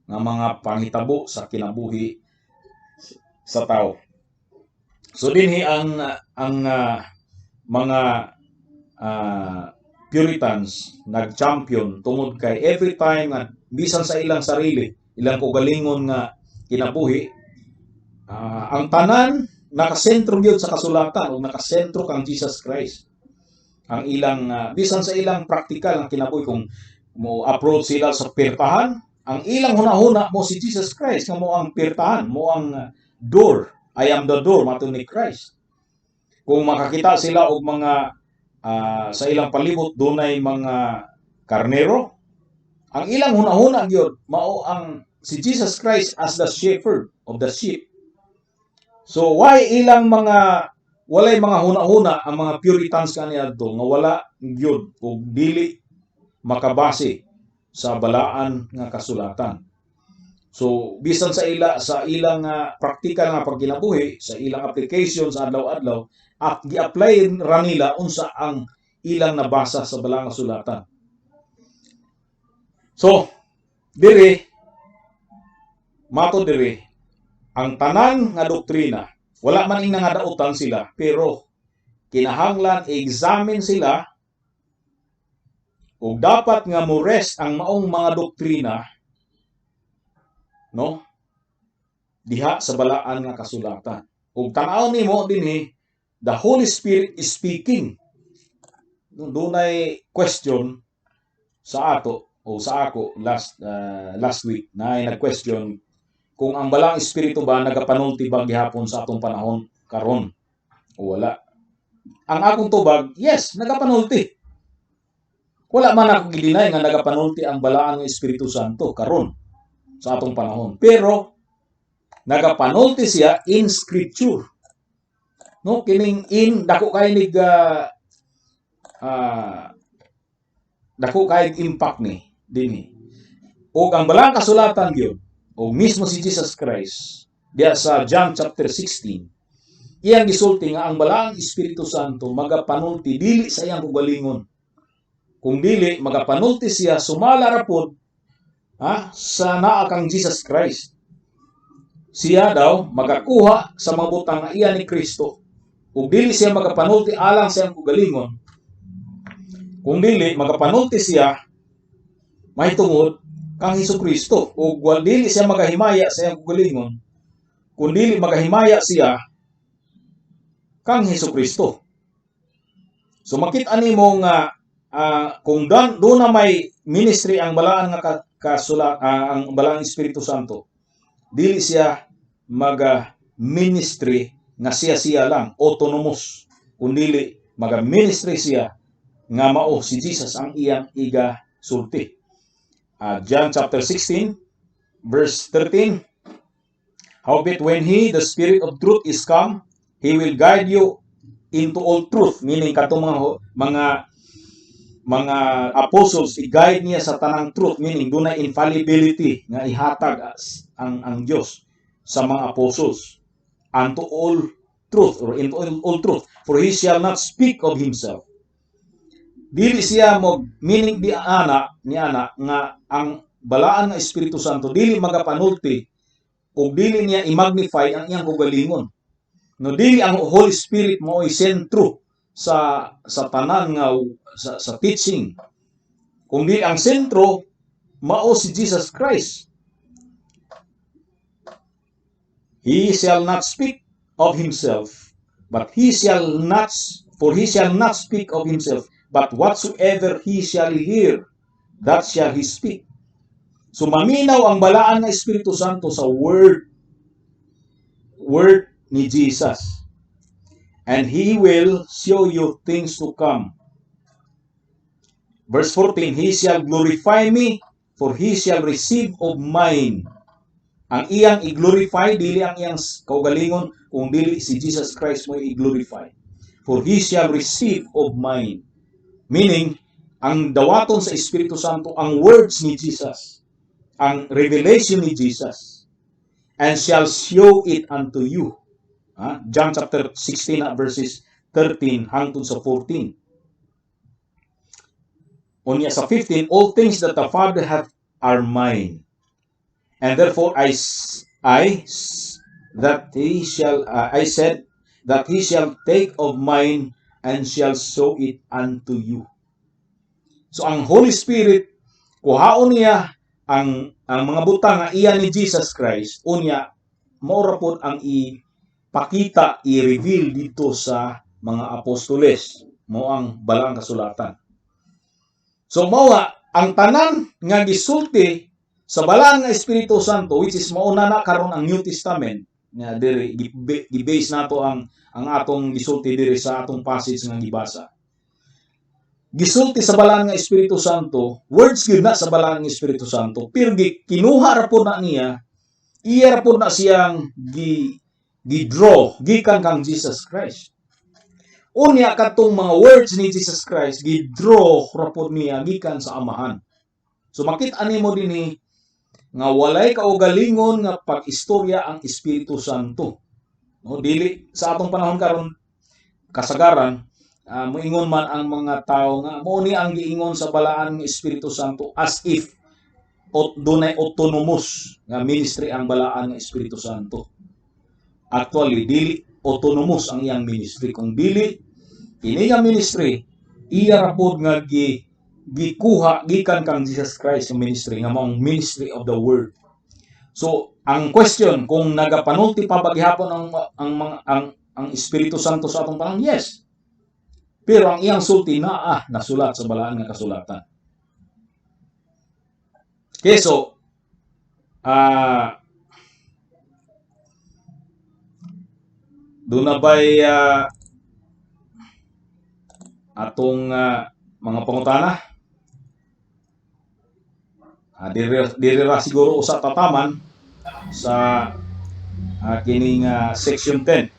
Speaker 1: nga mga panghitabo sa kinabuhi sa tao. So dinhi ang mga Puritans nag-champion tungod kay every time nga bisan sa ilang sarili, ilang kaugalingon nga kinabuhi, ang tanan nakasentro gyud sa kasulatan o nakasentro kang Jesus Christ. Ang ilang bisan sa ilang practical nga kinabuhi, kung mo approach sila sa pirtahan, ang ilang hunahuna mo si Jesus Christ nga mo ang pirtahan, mo ang door. I am the door, matud ni Christ. Kung makakita sila og mga sa ilang palibot dunay mga karnero, ang ilang hunahuna gyud mao ang si Jesus Christ as the shepherd of the sheep. So why ilang walay mga hunahuna ang mga Puritans kaniadto nga wala gyud og dili makabase sa balaan nga kasulatan. So bisan sa ilang practical nga pagkinabuhi, sa ilang application sa adlaw-adlaw, at gi-apply ra nila unsa ang ilang nabasa sa Balang Kasulatan. So mato diri ang tanan nga doktrina, wala man ing nangadautan sila, pero kinahanglan i-examine sila ug dapat nga mo rest ang maong mga doktrina, no, diha sa balaan nga kasulatan. Ug tan-aw nimo dinhi, the Holy Spirit is speaking. Dunay question sa ato o sa ako last week na nag-question kung ang balang espiritu ba nagapanulti ba gihapon sa atong panahon karon o wala. Ang akong tubag, yes, nagapanulti. Wala man ako gidinay nga nagapanulti ang balaan ng Espiritu Santo karon sa atong panahon. Pero nagapanulti siya in scripture. No, kining dako kay impact ni dinhi. O ang Balang Kasulatan gyud o mismo si Jesus Christ diya sa John chapter 16, iyang gisulti nga ang Balang Espiritu Santo magapanulti dili sa iyang kaugalingon. Kung dili magapanulti siya sumala ra pod sa naa kang Jesus Christ. Siya daw magakuha sa mga butang nga iya ni Kristo. Kung dili siya magapanulti alang sa iyang kaugalingon, kung dili magapanulti siya mahitungod kang Hesukristo, o dili siya magahimaya sa iyang kaugalingon, kung dili magahimaya siya kang Hesukristo. So makita nimo nga kung doon na may ministry ang balaan nga ang Balang Espiritu Santo, dili siya maga-ministry nga siya lang, autonomous, kundi maga-ministry siya nga mao si Jesus ang iyang iga sulti. John chapter 16 verse 13, howbeit when he, the Spirit of truth, is come, he will guide you into all truth. Meaning katong mga apostles, i-guide niya sa tanang truth. Meaning doon na infallibility nga ihatag ang Diyos sa mga apostles unto all truth or into all truth, for he shall not speak of himself. Dili siya meaning ni ana nga ang balaan nga Espiritu Santo dili magapanulti o dili niya i-magnify ang iyang kaugalingon. No, dili ang Holy Spirit mo ay sentro sa tanan nga sa teaching. Kung dili ang sentro mao si Jesus Christ. He shall not speak of himself, but he shall not speak of himself, but whatsoever he shall hear, that shall he speak. So maminaw ang balaan ng Espiritu Santo sa word ni Jesus. And he will show you things to come. Verse 14, he shall glorify me, for he shall receive of mine. Ang iyang i-glorify, dili ang iyang kaugalingon, kung dili si Jesus Christ mo i-glorify. For he shall receive of mine. Meaning, ang dawaton sa Espiritu Santo, ang words ni Jesus, ang revelation ni Jesus, and shall show it unto you. John chapter 16 verses 13 hangtod sa 14. Unya sa 15, all things that the Father hath are mine. And therefore I said that he shall take of mine and shall show it unto you. So ang Holy Spirit, kuhaon niya ang mga butang nga iya ni Jesus Christ, unya maura pod ang ipakita, i-reveal dito sa mga apostoles, mo ang balang kasulatan. So mawa ang tanan nga gisulti sa balaan nga Espiritu Santo, which is mauna na karon ang New Testament, nga diri gi-base nato ang atong gisulti diri sa atong passage nga gibasa. Gisulti sa balaan nga Espiritu Santo, words gyud na sa balaan nga Espiritu Santo, pero kinuha ra pod na niya, iya ra pod na siyang gi-draw gikan kang Jesus Christ. Unya katong mga words ni Jesus Christ, gi-draw ra pod niya gikan sa Amahan. So makita nimo dinhi nga walay kaugalingon nga pag-istorya ang Espiritu Santo. No, dili sa atong panahon karon kasagaran, moingon man ang mga tao nga mao ni ang giingon sa balaan ng Espiritu Santo as if dunay autonomous nga ministry ang balaan ng Espiritu Santo. Actually, dili autonomous ang iyang ministry. Kung dili kini nga ministry, iya ra pod nga gikuha gikan kang Jesus Christ ang ministry nga maong ministry of the word. So ang question kung nagapanulti pa bagihapon ang Espiritu Santo sa atong panahon, yes. Pero ang iyang sulti nasulat sa balaan nga kasulatan. Okay, so doon na ba'y atong mga pangutana? Diri ra siguro usa tataman sa kining section 10.